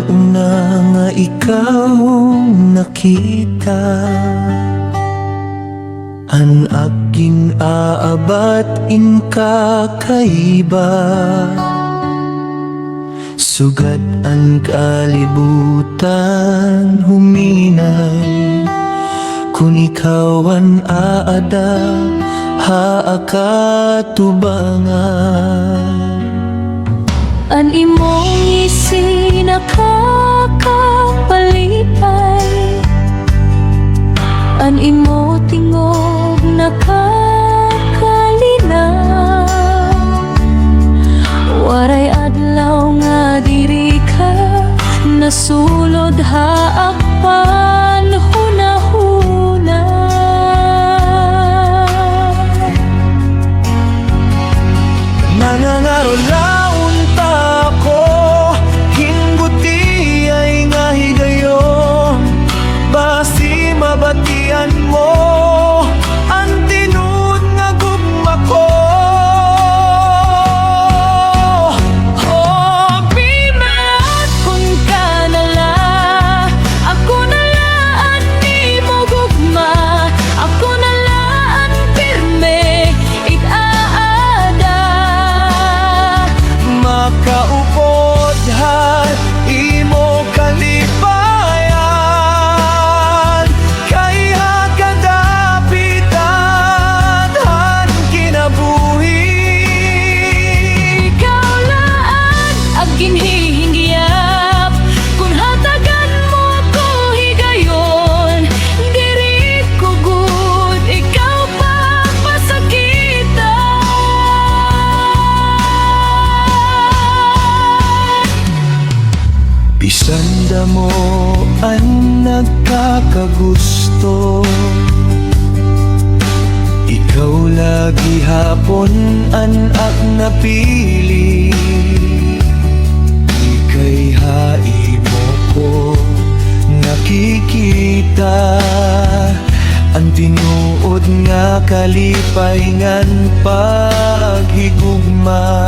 una nga ikaw nakita, an aging aabat in kakaiba. Sugat ang kalibutan huminay, kung ikaw ang aada haakatubangan. An imong ngisi nakakapalipay, an imo tingog nakakalinaw. Waray adlaw nga diri ka nasulod haakpan hunahuna. Nangangaro laon ta ko, hingguti ay nga higayon, basi mabatian mo ang tinud nga gugma ko. Oh, bimat kung ka nala, ako nala ang imo gugma, ako nala ang pirme itaada. Makaupod ha imo kalipayan, kay hakadapitan han kinabuhi. Ikaw laan ang ginhihinggiyap, kung hatagan mo ko higayon, diri ko gud ikaw pa pasakitan. Bisan damo ang nagkakagusto, ikaw lagi hapon ang napili. Ika'y haimo ko nakikita, ang tinuod nga kalipay ngan paghigugma.